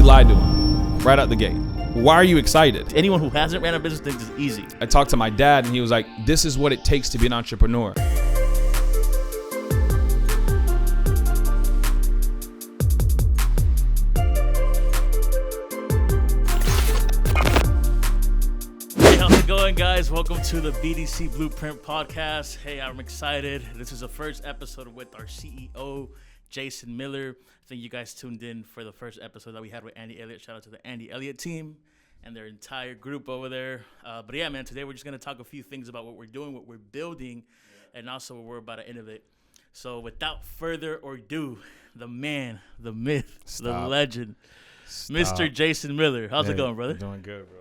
lied to him right out the gate. Why are you excited? Anyone who hasn't ran a business thinks it's easy. I talked to my dad and he was like, this is what it takes to be an entrepreneur. Going, guys, welcome to the BDC Blueprint podcast. Hey, I'm excited. This is the first episode with our CEO, Jason Miller. I think you guys tuned in for the first episode that we had with Andy Elliott. Shout out to the Andy Elliott team and their entire group over there. But yeah, man, today we're just going to talk a few things about what we're doing, what we're building, and also what we're about to innovate. So without further ado, the man, the myth, the legend, Mr. Jason Miller. How's it going, brother? Doing good, bro.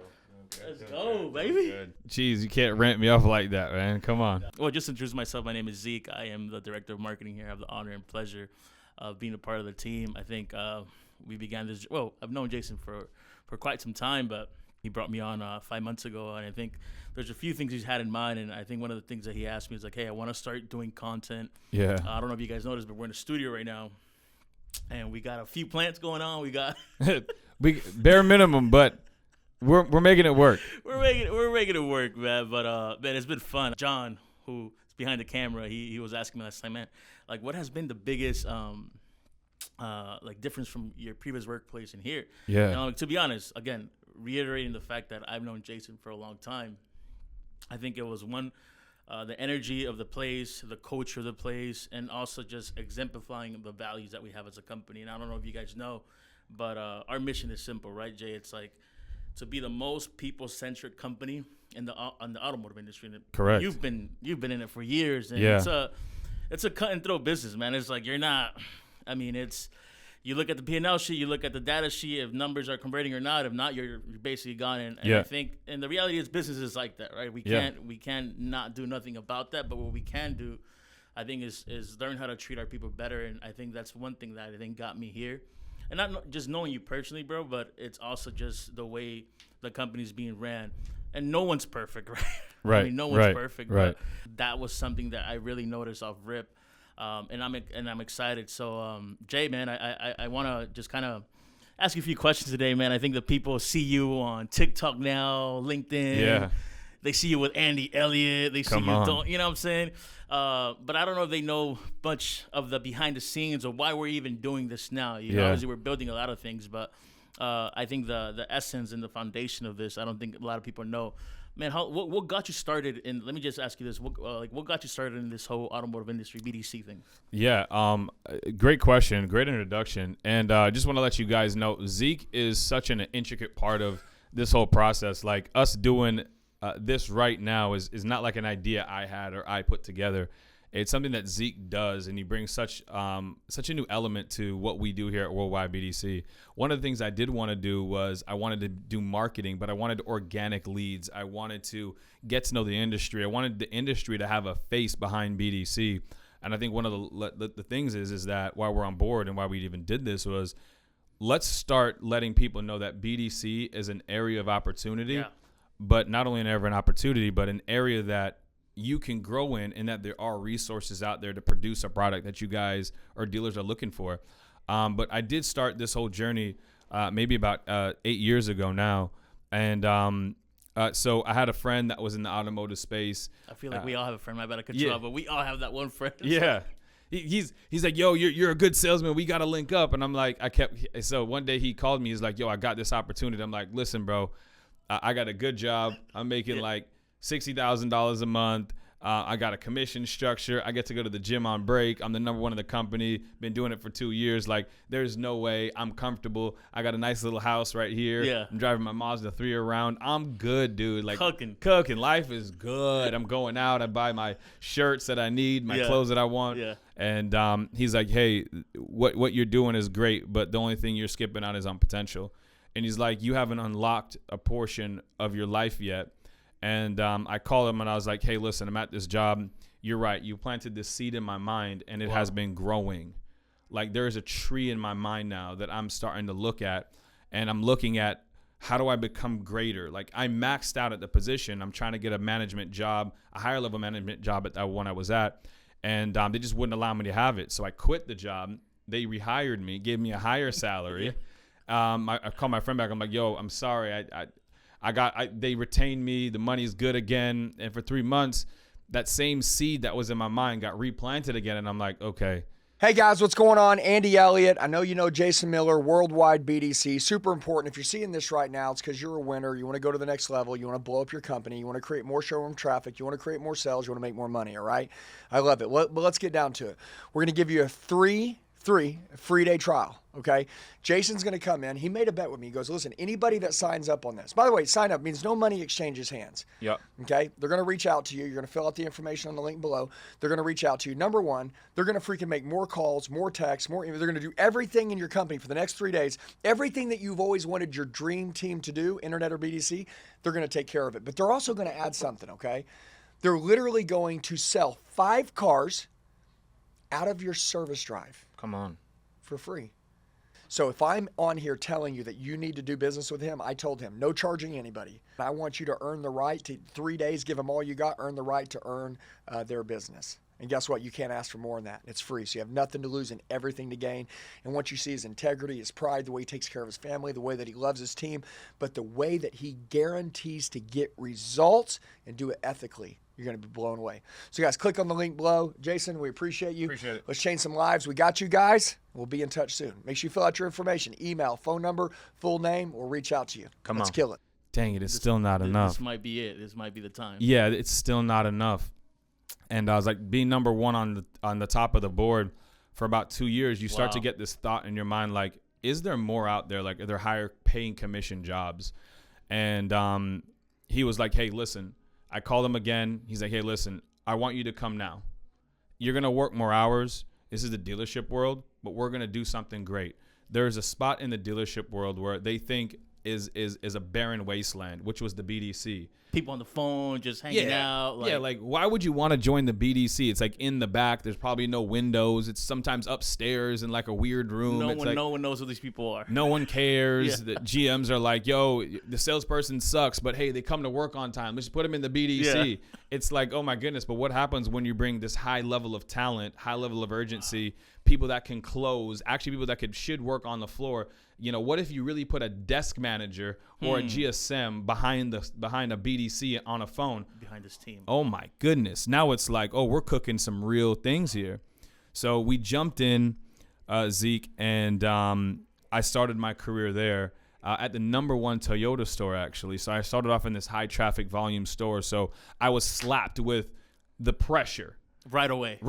Let's go, baby. Jeez, you can't rant me off like that, man. Come on. Well, just to introduce myself, my name is Zeke. I am the director of marketing here. I have the honor and pleasure of being a part of the team. I think we began this. Well, I've known Jason for quite some time, but he brought me on 5 months ago, and I think there's a few things he's had in mind. And I think one of the things that he asked me is like, "Hey, I want to start doing content." Yeah. I don't know if you guys noticed, but we're in a studio right now, and we got a few plants going on. We got bare minimum, but. We're making it work. We're making it work, man. But man, it's been fun. John, who is behind the camera, he was asking me last time, man, like what has been the biggest like difference from your previous workplace and here? Yeah. To be honest, again, reiterating the fact that I've known Jason for a long time, I think it was one, the energy of the place, the culture of the place, and also just exemplifying the values that we have as a company. And I don't know if you guys know, but our mission is simple, right, Jay? It's like to be the most people-centric company in the automotive industry. Correct. You've been in it for years, and yeah. it's a cut and throw business, man. It's like you're not. I mean, it's you look at the P&L sheet, you look at the data sheet. If numbers are converting or not, if not, you're basically gone. And yeah. I think, and the reality is, business is like that, right? We can't not do nothing about that. But what we can do, I think, is learn how to treat our people better. And I think that's one thing that I think got me here. And not just knowing you personally, bro, but it's also just the way the company's being ran. And no one's perfect, right? Right. I mean, no one's perfect, right. But that was something that I really noticed off rip. And I'm excited. So, Jay, man, I want to just kind of ask you a few questions today, man. I think the people see you on TikTok now, LinkedIn. Yeah. They see you with Andy Elliott. They see you know what I'm saying? But I don't know if they know much of the behind the scenes or why we're even doing this now. You know, obviously we're building a lot of things, but I think the essence and the foundation of this, I don't think a lot of people know. Man, what got you started in? Let me just ask you this: what got you started in this whole automotive industry BDC thing? Yeah, great question, great introduction, and just want to let you guys know Zeke is such an intricate part of this whole process. Like us doing this right now is not like an idea I had or I put together. It's something that Zeke does, and he brings such a new element to what we do here at Worldwide BDC. One of the things I did want to do was I wanted to do marketing, but I wanted organic leads. I wanted to get to know the industry. I wanted the industry to have a face behind BDC. And I think one of the things is that why we're on board and why we even did this was let's start letting people know that BDC is an area of opportunity. Yeah. But not only an area of an opportunity, but an area that you can grow in, and that there are resources out there to produce a product that you guys or dealers are looking for. But I did start this whole journey maybe about 8 years ago now. And so I had a friend that was in the automotive space. I feel like we all have a friend. I better cut you off, but we all have that one friend. Yeah. He's like, yo, you're a good salesman. We got to link up. And I'm like, so one day he called me. He's like, yo, I got this opportunity. I'm like, listen, bro. I got a good job. I'm making like $60,000 a month. I got a commission structure. I get to go to the gym on break. I'm the number one in the company. Been doing it for 2 years. Like, there's no way. I'm comfortable. I got a nice little house right here. Yeah. I'm driving my Mazda 3 around. I'm good, dude. Like cooking. Life is good. I'm going out. I buy my shirts that I need, my clothes that I want. Yeah. And he's like, hey, what you're doing is great, but the only thing you're skipping on is on potential. And he's like, you haven't unlocked a portion of your life yet. And I called him and I was like, hey, listen, I'm at this job. You're right. You planted this seed in my mind, and it has been growing. Like, there is a tree in my mind now that I'm starting to look at, and I'm looking at how do I become greater? Like, I maxed out at the position. I'm trying to get a management job, a higher level management job at that one I was at. And they just wouldn't allow me to have it. So I quit the job. They rehired me, gave me a higher salary. I called my friend back. I'm like, yo, I'm sorry. They retained me. The money's good again. And for 3 months, that same seed that was in my mind got replanted again. And I'm like, okay. Hey guys, what's going on? Andy Elliott. I know you know Jason Miller, Worldwide BDC. Super important. If you're seeing this right now, it's because you're a winner. You want to go to the next level. You want to blow up your company. You want to create more showroom traffic. You want to create more sales. You want to make more money, all right? I love it. But let's get down to it. We're going to give you a free free day trial, okay? Jason's going to come in. He made a bet with me. He goes, listen, anybody that signs up on this, by the way, sign up means no money exchanges hands. Yep. Okay? They're going to reach out to you. You're going to fill out the information on the link below. They're going to reach out to you. Number one, they're going to freaking make more calls, more texts, they're going to do everything in your company for the next 3 days. Everything that you've always wanted your dream team to do, internet or BDC, they're going to take care of it. But they're also going to add something, okay? They're literally going to sell 5 cars out of your service drive. Come on. For free. So if I'm on here telling you that you need to do business with him, I told him, no charging anybody. I want you to earn the right to 3 days, give them all you got, earn the right to earn their business. And guess what? You can't ask for more than that. It's free. So you have nothing to lose and everything to gain. And what you see is integrity, his pride, the way he takes care of his family, the way that he loves his team, but the way that he guarantees to get results and do it ethically. You're going to be blown away. So guys, click on the link below. Jason, we appreciate you. Appreciate it. Let's change some lives. We got you guys. We'll be in touch soon. Make sure you fill out your information, email, phone number, full name. We'll reach out to you. Let's kill it. Dang it, it's still not enough. This might be it. This might be the time. Yeah, it's still not enough. And I was like, being number one on the top of the board for about 2 years, you start to get this thought in your mind, like, is there more out there? Like, are there higher paying commission jobs? And he was like, hey, listen. I called him again. He's like, hey, listen, I want you to come now. You're going to work more hours. This is the dealership world, but we're going to do something great. There's a spot in the dealership world where they think is a barren wasteland, which was the BDC. People on the phone just hanging out. Like why would you want to join the BDC? It's like in the back. There's probably no windows. It's sometimes upstairs in like a weird room. No one knows who these people are. No one cares. The GMs are like, yo, the salesperson sucks, but hey, they come to work on time. Let's put them in the BDC. Yeah. It's like, oh my goodness. But what happens when you bring this high level of talent, high level of urgency, people that can close, actually people that should work on the floor? You know, what if you really put a desk manager or a GSM behind a BDC on a phone? Behind this team. Oh, my goodness. Now it's like, oh, we're cooking some real things here. So we jumped in, Zeke, and I started my career there at the number one Toyota store, actually. So I started off in this high traffic volume store. So I was slapped with the pressure. Right away.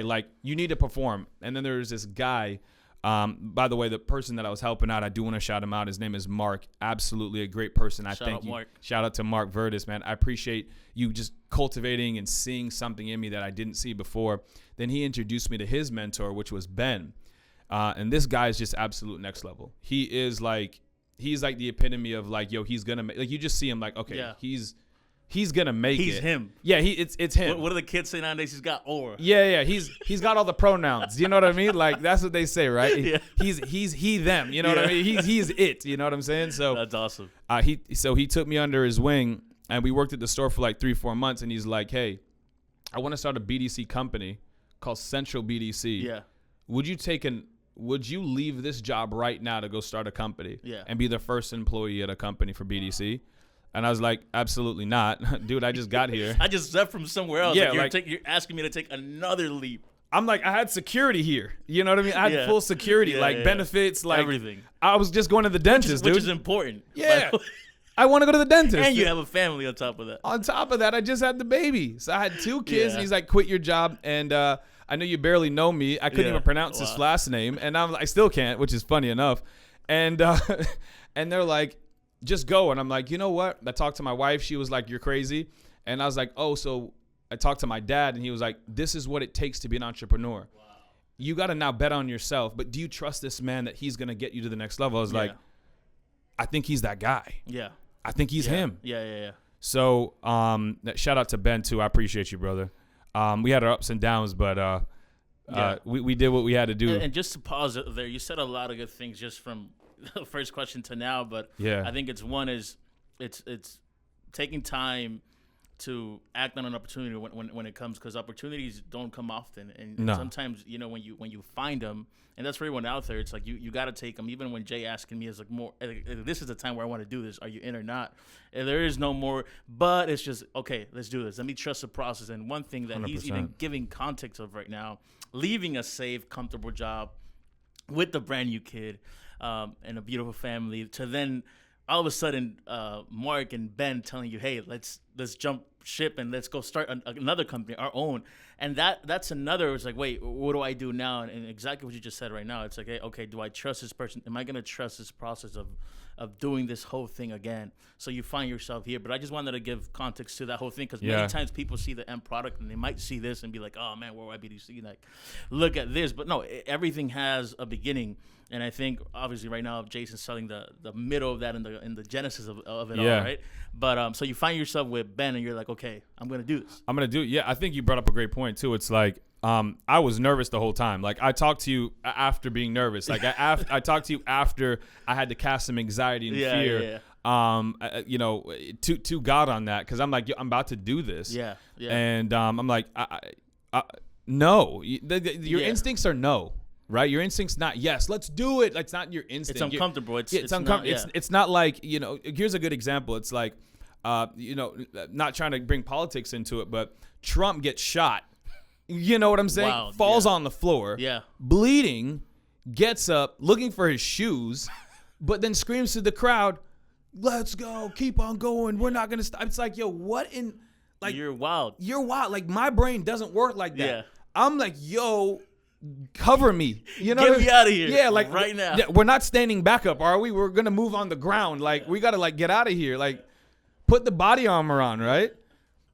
Like, you need to perform. And then there's this guy. By the way, the person that I was helping out, I do want to shout him out. His name is Mark. Absolutely a great person. Mark. Shout out to Mark Vertis, man. I appreciate you just cultivating and seeing something in me that I didn't see before. Then he introduced me to his mentor, which was Ben. And this guy is just absolute next level. He's like the epitome of like, yo, he's going to make, like, you just see him like, okay, he's gonna make it. He's him. Yeah, it's him. What do the kids say nowadays? He's got or. Yeah. He's got all the pronouns. You know what I mean? Like, that's what they say, right? Yeah. He's he them. You know what I mean? He's it. You know what I'm saying? So that's awesome. He took me under his wing, and we worked at the store for like 3-4 months. And he's like, hey, I want to start a BDC company called Central BDC. Yeah. Would you leave this job right now to go start a company? Yeah. And be the first employee at a company for BDC? And I was like, absolutely not. Dude, I just got here. I just left from somewhere else. Yeah, you're asking me to take another leap. I'm like, I had security here. You know what I mean? I had full security, benefits, like everything. I was just going to the dentist, which is important. Yeah. I want to go to the dentist. And you have a family on top of that. On top of that, I just had the baby. So I had 2 kids, and he's like, quit your job. And I know you barely know me. I couldn't even pronounce his last name. And I still can't, which is funny enough. And and they're like, just go. And I'm like, you know what? I talked to my wife. She was like, you're crazy. And I was like, oh, so I talked to my dad, and he was like, this is what it takes to be an entrepreneur. Wow. You got to now bet on yourself. But do you trust this man that he's going to get you to the next level? I was like, I think he's that guy. Yeah. I think he's him. Yeah. So shout out to Ben, too. I appreciate you, brother. We had our ups and downs, but we did what we had to do. And just to pause it there, you said a lot of good things just from the first question to now, but I think it's taking time to act on an opportunity when it comes, because opportunities don't come often, and No. sometimes when you find them, and that's for everyone out there, it's like you got to take them. Even when Jay asking me is like, more this is the time where I want to do this, are you in or not? And there is no more, but it's just, okay, let's do this, let me trust the process. And one thing that 100%. he's even giving context of right now, leaving a safe, comfortable job with a brand new kid and a beautiful family, to then all of a sudden Mark and Ben telling you, hey, let's jump ship and let's go start another company, our own. And that's another, it's like, wait, what do I do now? And exactly what you just said right now, it's like, hey, okay, do I trust this person? Am I going to trust this process of doing this whole thing again? So you find yourself here. But I just wanted to give context to that whole thing, because many times people see the end product and they might see this and be like, oh man, where would BDC? Like, look at this. But no, everything has a beginning. And I think obviously right now Jason's selling the middle of that in the genesis of it all, right? But so you find yourself with Ben and you're like, okay, I'm gonna do this. I'm gonna do it. Yeah, I think you brought up a great point too. It's like I was nervous the whole time. Like I talked to you after being nervous. Like I talked to you after I had to cast some anxiety and fear. To God on that, because I'm like, I'm about to do this. Yeah. And I'm like, no. Your instincts are no. Right, your instinct's not yes. Let's do it. It's not your instinct. It's uncomfortable. It's uncomfortable. Not, it's not like Here's a good example. It's like, not trying to bring politics into it, but Trump gets shot. You know what I'm saying? Wow, falls on the floor. Yeah. Bleeding, gets up, looking for his shoes, but then screams to the crowd, "Let's go! Keep on going. We're not gonna stop." It's like, yo, what in? Like, you're wild. You're wild. Like, my brain doesn't work like that. Yeah. I'm like, yo. Cover me, Get me out of here. Yeah, like right now. Yeah, we're not standing back up, are we? We're gonna move on the ground. Like we gotta get out of here. Like put the body armor on, right?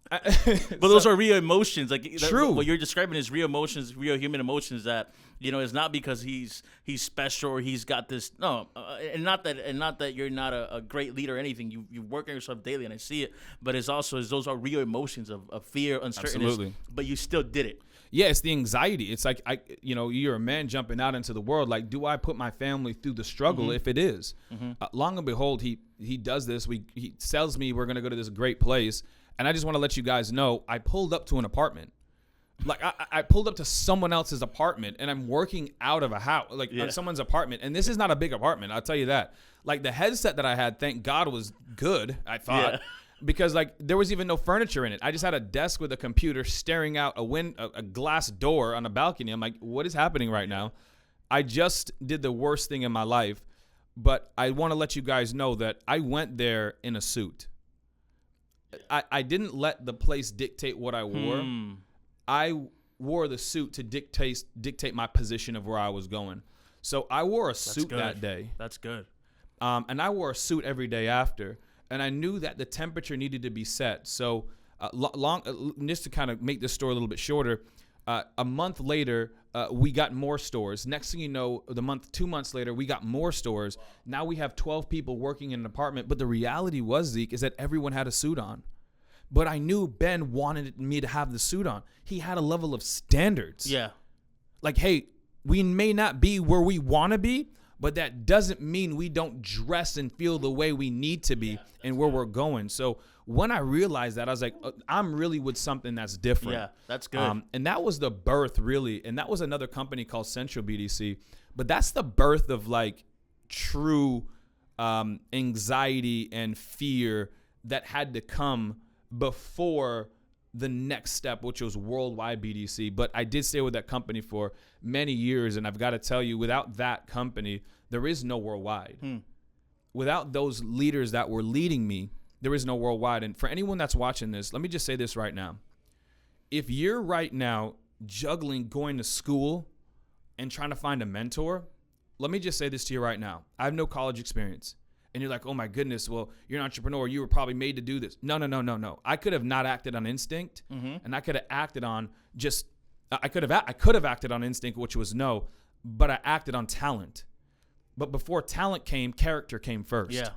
But those are real emotions. Like true. What you're describing is real emotions, real human emotions. That it's not because he's special or he's got this. No, and not that you're not a great leader or anything. You work on yourself daily, and I see it. But it's also those are real emotions of fear, uncertainty. Absolutely. But you still did it. Yeah, it's the anxiety. It's like you're a man jumping out into the world. Like, do I put my family through the struggle? Mm-hmm. If it is, long and behold, he does this. He tells me we're gonna go to this great place, and I just want to let you guys know I pulled up to an apartment. Like I pulled up to someone else's apartment, and I'm working out of a house, on someone's apartment, and this is not a big apartment. I'll tell you that. Like the headset that I had, thank God, was good. I thought. Yeah. Because there was even no furniture in it. I just had a desk with a computer staring out a glass door on a balcony. I'm like, what is happening right now? I just did the worst thing in my life, but I want to let you guys know that I went there in a suit. I didn't let the place dictate what I wore. I wore the suit to dictate my position of where I was going. So I wore a suit that day. That's good. And I wore a suit every day after. And I knew that the temperature needed to be set. So just to kind of make this story a little bit shorter, a month later, we got more stores. Next thing you know, 2 months later, we got more stores. Now we have 12 people working in an apartment. But the reality was, Zeke, is that everyone had a suit on. But I knew Ben wanted me to have the suit on. He had a level of standards. Yeah. Like, hey, we may not be where we want to be, but that doesn't mean we don't dress and feel the way we need to be and where we're going. So when I realized that, I was like, I'm really with something that's different. Yeah, that's good. And that was the birth, really. And that was another company called Central BDC. But that's the birth of like true anxiety and fear that had to come before the next step, which was worldwide BDC. But I did stay with that company for many years, and I've got to tell you, without that company, there is no worldwide. Without those leaders that were leading me, there is no worldwide. And for anyone that's watching this, let me just say this right now. If you're right now juggling going to school and trying to find a mentor, let me just say this to you right now. I have no college experience. And you're like, oh my goodness, well, you're an entrepreneur. You were probably made to do this. No. I could have not acted on instinct, and I could have acted on I could have acted on instinct, which was no, but I acted on talent. But before talent came, character came first. Yeah.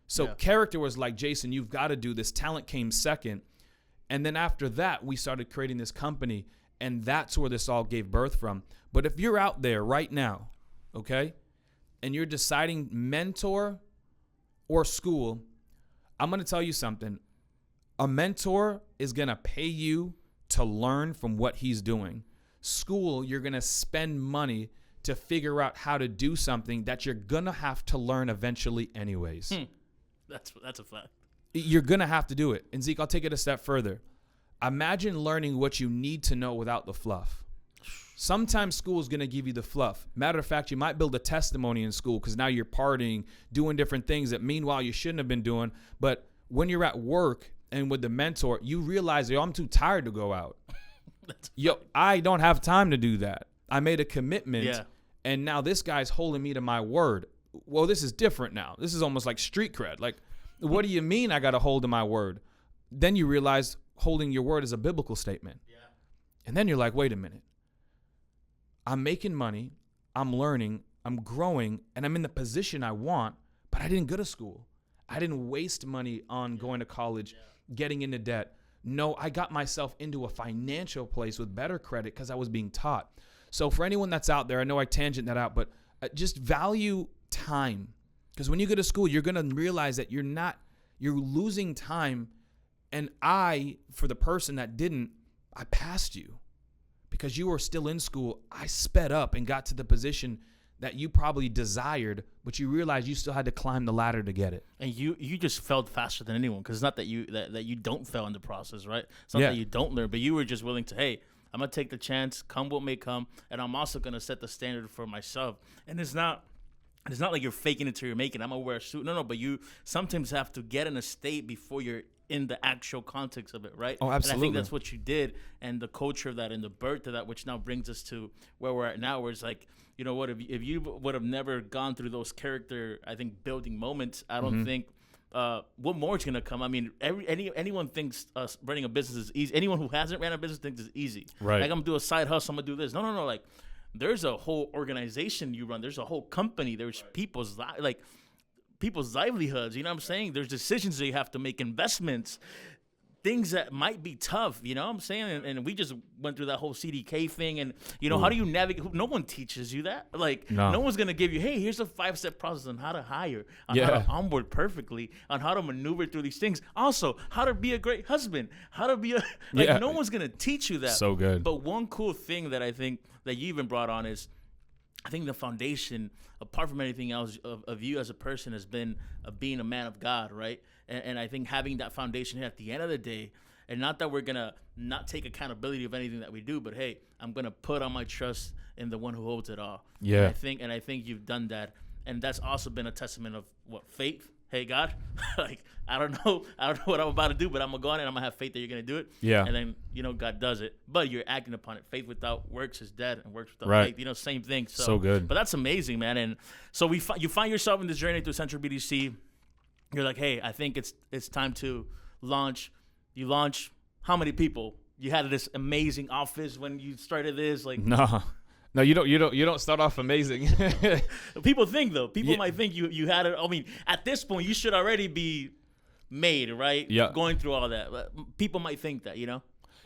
So character was like, Jason, you've got to do this. Talent came second. And then after that, we started creating this company, and that's where this all gave birth from. But if you're out there right now, okay, and you're deciding mentor or school, I'm going to tell you something. A mentor is going to pay you to learn from what he's doing. School, you're going to spend money to figure out how to do something that you're going to have to learn eventually anyways. That's a fact. You're going to have to do it. And Zeke, I'll take it a step further. Imagine learning what you need to know without the fluff. Sometimes school is going to give you the fluff. Matter of fact, you might build a testimony in school because now you're partying, doing different things that meanwhile you shouldn't have been doing. But when you're at work and with the mentor, you realize, yo, I'm too tired to go out. Yo, I don't have time to do that. I made a commitment, and now this guy's holding me to my word. Well, this is different now. This is almost like street cred. Like, what do you mean I got to hold to my word? Then you realize holding your word is a biblical statement. Yeah. And then you're like, wait a minute. I'm making money, I'm learning, I'm growing, and I'm in the position I want, but I didn't go to school. I didn't waste money on going to college, getting into debt. No, I got myself into a financial place with better credit because I was being taught. So for anyone that's out there, I know I tangent that out, but just value time. Because when you go to school, you're going to realize that you're losing time. And for the person that didn't, I passed you. Because you were still in school, I sped up and got to the position that you probably desired, but you realized you still had to climb the ladder to get it. And you just failed faster than anyone, because it's not that you don't fail in the process, right? It's not that you don't learn, but you were just willing to, hey, I'm going to take the chance, come what may come, and I'm also going to set the standard for myself. And it's not like you're faking it till you're making it. I'm going to wear a suit. No, but you sometimes have to get in a state before you're in the actual context of it, right? Oh, absolutely. And I think that's what you did, and the culture of that and the birth of that, which now brings us to where we're at now, where it's like, you know what, if you would have never gone through those character, I think, building moments, I don't think what more is going to come. I mean, anyone thinks running a business is easy. Anyone who hasn't ran a business thinks it's easy. Right. Like, I'm going to do a side hustle, I'm going to do this. No. Like, there's a whole organization you run. There's a whole company. There's people's livelihoods, you know what I'm saying? There's decisions that you have to make, investments, things that might be tough, you know what I'm saying? And we just went through that whole CDK thing, and, you know, how do you navigate? No one teaches you that. Like, no one's going to give you, hey, here's a 5-step process on how to hire, on how to onboard perfectly, on how to maneuver through these things. Also, how to be a great husband, how to be no one's going to teach you that. So good. But one cool thing that I think that you even brought on is, I think the foundation, apart from anything else, of you as a person has been being a man of God, right? And I think having that foundation here at the end of the day, and not that we're going to not take accountability of anything that we do, but hey, I'm going to put all my trust in the one who holds it all. Yeah. And I think you've done that. And that's also been a testament of faith. Hey, God, like, I don't know what I'm about to do, but I'm going to go on and I'm going to have faith that you're going to do it. Yeah. And then, you know, God does it. But you're acting upon it. Faith without works is dead, and works without faith, you know, same thing. So good. But that's amazing, man. And so you find yourself in this journey through Central BDC. You're like, hey, I think it's time to launch. You launch how many people? You had this amazing office when you started this, like No, you don't start off amazing. People think, though. People might think you had it. I mean, at this point, you should already be made, right? Yeah. Going through all that. People might think that, you know?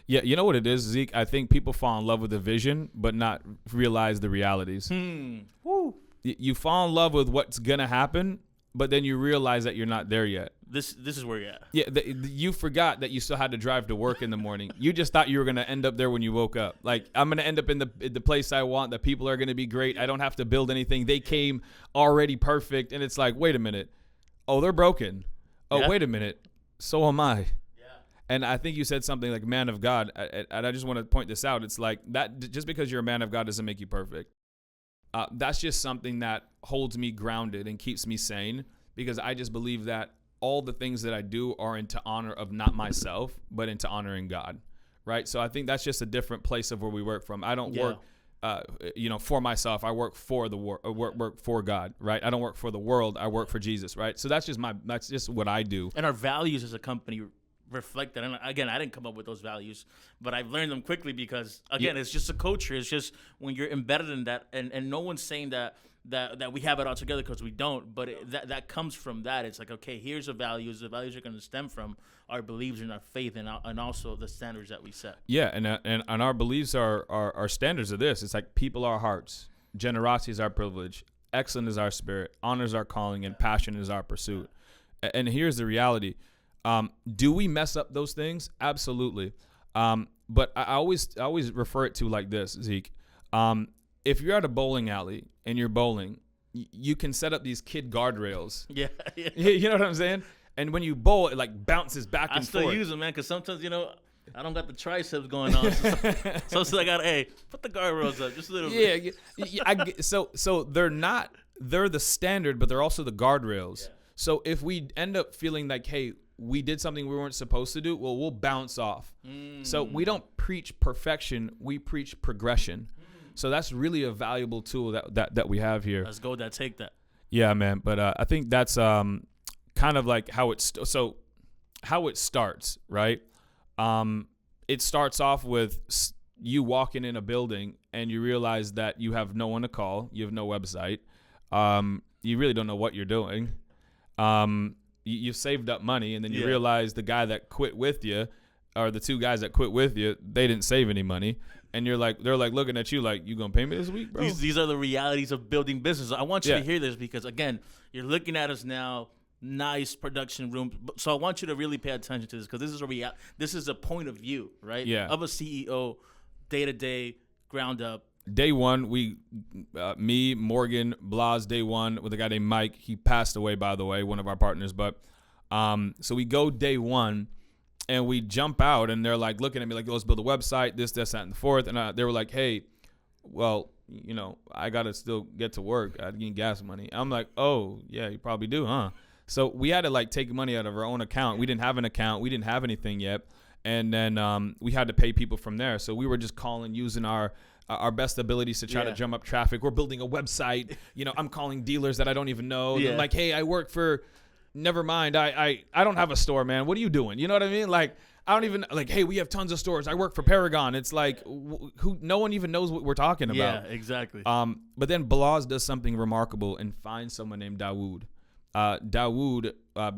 Yeah, you know what it is, Zeke? I think people fall in love with the vision, but not realize the realities. Woo. You fall in love with what's going to happen, but then you realize that you're not there yet. This is where you're at. Yeah, you forgot that you still had to drive to work in the morning. You just thought you were going to end up there when you woke up. Like, I'm going to end up in the place I want. The people are going to be great. I don't have to build anything. They came already perfect. And it's like, wait a minute. Oh, they're broken. Oh, wait a minute. So am I. Yeah. And I think you said something like man of God. And I just want to point this out. It's like that just because you're a man of God doesn't make you perfect. That's just something that holds me grounded and keeps me sane, because I just believe that all the things that I do are into honor of not myself, but into honoring God, right? So I think that's just a different place of where we work from. I don't work, for myself. I work for the work for God, right? I don't work for the world. I work for Jesus, right? So that's just what I do. And our values as a company reflect that. And again, I didn't come up with those values, but I've learned them quickly because, again, it's just a culture. It's just when you're embedded in that, and no one's saying that we have it all together, because we don't, but that comes from that. It's like, okay, here's the values. The values are going to stem from our beliefs and our faith, and also the standards that we set. Yeah, and our beliefs are standards of this. It's like people are hearts, generosity is our privilege, excellence is our spirit, honor is our calling, and passion is our pursuit. And here's the reality. Do we mess up those things? Absolutely. But I always refer it to like this, Zeke. If you're at a bowling alley and you're bowling, you can set up these kid guardrails. Yeah. You know what I'm saying? And when you bowl, it like bounces back and forth. I still use them, man, because sometimes, I don't got the triceps going on. So I got, put the guardrails up just a little bit. So they're the standard, but they're also the guardrails. Yeah. So if we end up feeling like, hey, we did something we weren't supposed to do, well, we'll bounce off. So we don't preach perfection, we preach progression. So that's really a valuable tool that we have here. Let's go with that. Take that. Yeah, man. But I think that's kind of like how it starts, right? It starts off with you walking in a building and you realize that you have no one to call. You have no website. You really don't know what you're doing. You saved up money, and then you realize the guy that quit with you, or the two guys that quit with you, they didn't save any money. And they're like looking at you like, you gonna pay me this week, bro? These are the realities of building business. I want you to hear this because, again, you're looking at us now, nice production room. So I want you to really pay attention to this because this is a point of view, right? Yeah. Of a CEO, day-to-day, ground up. Day one, me, Morgan, Blas, day one with a guy named Mike. He passed away, by the way, one of our partners. But so we go day one. And we jump out, and they're like looking at me like, let's build a website, this, that, and the fourth. And they were like, hey, well, I got to still get to work. I need gas money. I'm like, oh, yeah, you probably do, huh? So we had to like take money out of our own account. We didn't have an account. We didn't have anything yet. And then we had to pay people from there. So we were just calling, using our best abilities to try to drum up traffic. We're building a website. I'm calling dealers that I don't even know. Yeah. They're like, hey, I work for... Never mind. I don't have a store, man. What are you doing? You know what I mean? Like, I don't even like, hey, we have tons of stores. I work for Paragon. It's like no one even knows what we're talking about. Yeah, exactly. But then Blas does something remarkable and finds someone named Dawood. Dawood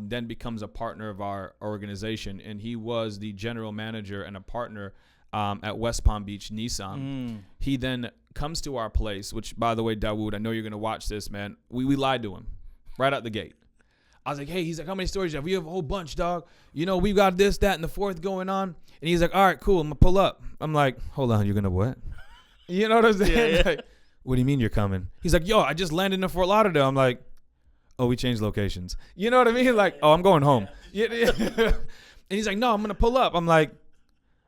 then becomes a partner of our organization, and he was the general manager and a partner at West Palm Beach Nissan. He then comes to our place, which, by the way, Dawood, I know you're going to watch this, man. We lied to him right out the gate. I was like, hey, he's like, how many stores you have? We have a whole bunch, dog. We got this, that, and the fourth going on. And he's like, all right, cool. I'm going to pull up. I'm like, hold on, you're going to what? You know what I'm saying? Yeah. Like, what do you mean you're coming? He's like, yo, I just landed in Fort Lauderdale. I'm like, oh, we changed locations. You know what I mean? Like, oh, I'm going home. Yeah. And he's like, no, I'm going to pull up. I'm like,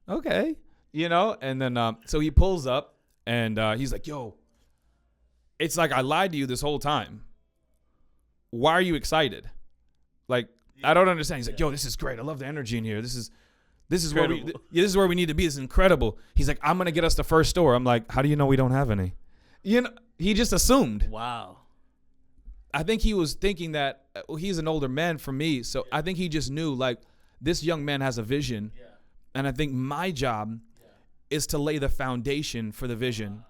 okay. And then so he pulls up, and he's like, yo, it's like I lied to you this whole time. Why are you excited? Like, I don't understand. He's like, yo, this is great. I love the energy in here. This is where this is where we need to be. This is incredible. He's like, I'm going to get us the first store. I'm like, how do you know we don't have any? He just assumed. Wow. I think he was thinking that he's an older man from me. So I think he just knew, like, this young man has a vision. Yeah. And I think my job is to lay the foundation for the vision.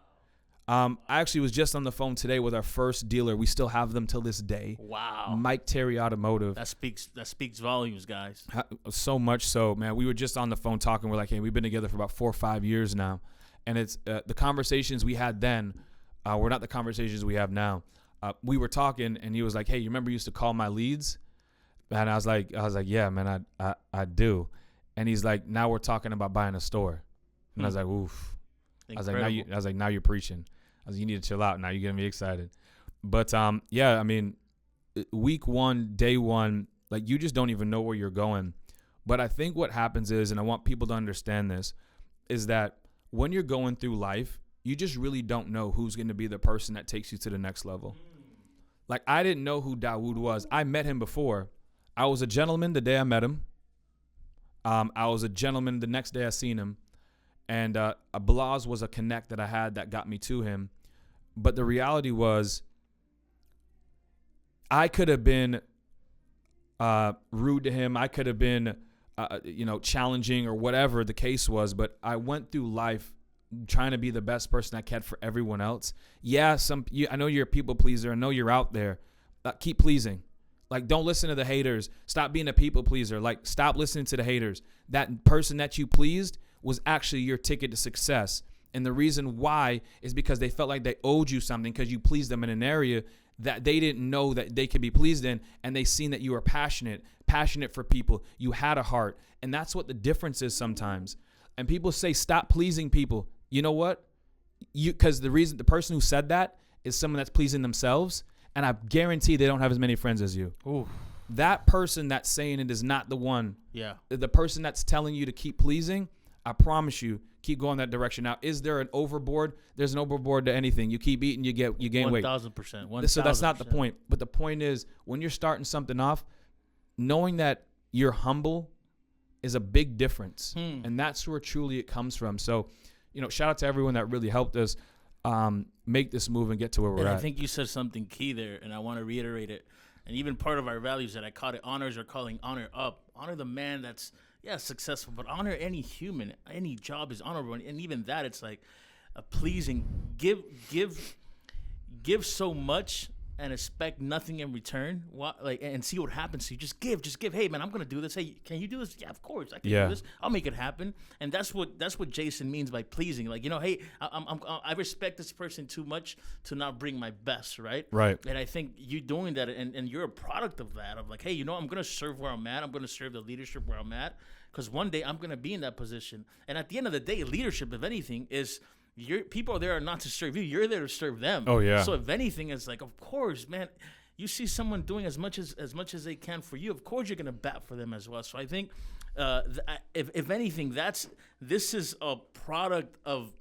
I actually was just on the phone today with our first dealer. We still have them till this day. Wow. Mike Terry Automotive. That speaks volumes, guys. So much so, man. We were just on the phone talking. We're like, hey, we've been together for about 4 or 5 years now. And it's the conversations we had then were not the conversations we have now. We were talking, and he was like, hey, you remember you used to call my leads? And I was like, yeah, man, I do. And he's like, now we're talking about buying a store. And I was like, oof. Incredible. I was like, now you're preaching. I was like, you need to chill out. Now you're getting me excited. But yeah, I mean, week one, day one, like, you just don't even know where you're going. But I think what happens is, and I want people to understand this, is that when you're going through life, you just really don't know who's going to be the person that takes you to the next level. Like, I didn't know who Dawood was. I met him before. I was a gentleman the day I met him. I was a gentleman the next day I seen him. And Blas was a connect that I had that got me to him. But the reality was, I could have been rude to him. I could have been, challenging or whatever the case was. But I went through life trying to be the best person I can for everyone else. Yeah, I know you're a people pleaser. I know you're out there. Keep pleasing. Like, don't listen to the haters. Stop being a people pleaser. Like, stop listening to the haters. That person that you pleased was actually your ticket to success. And the reason why is because they felt like they owed you something because you pleased them in an area that they didn't know that they could be pleased in, and they seen that you were passionate for people. You had a heart, and that's what the difference is sometimes. And people say, stop pleasing people. You know what? Because the person who said that is someone that's pleasing themselves, and I guarantee they don't have as many friends as you. Ooh. That person that's saying it is not the one. Yeah. The person that's telling you to keep pleasing, I promise you, keep going that direction. Now, is there an overboard? There's an overboard to anything. You keep eating, you gain weight. 1,000%. So that's not the point. But the point is, when you're starting something off, knowing that you're humble is a big difference. And that's where truly it comes from. So, shout out to everyone that really helped us make this move and get to where we're at. I think you said something key there, and I want to reiterate it. And even part of our values that I call it honors or calling honor up. Honor the man that's, successful, but honor any human. Any job is honorable. And even that, it's like a pleasing. Give so much and expect nothing in return. And see what happens. So you just give. Hey, man, I'm gonna do this. Hey, can you do this? Yeah, of course I can do this. I'll make it happen. And that's what Jason means by pleasing. Like, hey, I respect this person too much to not bring my best, right? Right. And I think you doing that, and you're a product of that. Of like, hey, I'm gonna serve where I'm at. I'm gonna serve the leadership where I'm at, because one day I'm gonna be in that position. And at the end of the day, leadership, if anything, is people are there not to serve you. You're there to serve them. Oh yeah. So if anything, it's like, of course, man, you see someone doing as much as they can for you. Of course, you're gonna bat for them as well. So I think, if anything, this is a product of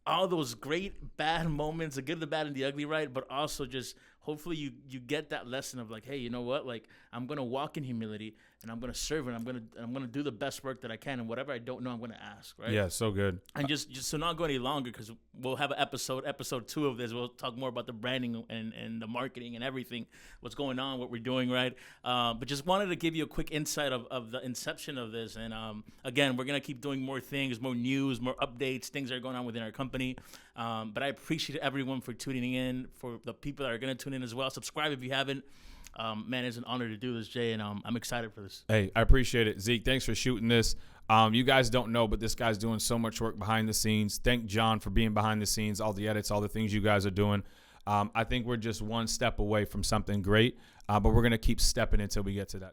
all those great bad moments, the good, the bad, and the ugly, right? But also just hopefully you get that lesson of like, hey, you know what? Like, I'm gonna walk in humility, and I'm gonna serve, and I'm gonna do the best work that I can, and whatever I don't know, I'm gonna ask, right? Yeah, so good. And just so not go any longer, because we'll have an episode 2 of this. We'll talk more about the branding and the marketing and everything, what's going on, what we're doing, right? But just wanted to give you a quick insight of the inception of this. And again, we're gonna keep doing more things, more news, more updates, things that are going on within our company. But I appreciate everyone for tuning in. For the people that are gonna tune in as well, subscribe if you haven't. Man, it's an honor to do this, Jay, and I'm excited for this. Hey, I appreciate it. Zeke, thanks for shooting this. You guys don't know, but this guy's doing so much work behind the scenes. Thank John for being behind the scenes, all the edits, all the things you guys are doing. I think we're just one step away from something great, but we're going to keep stepping until we get to that.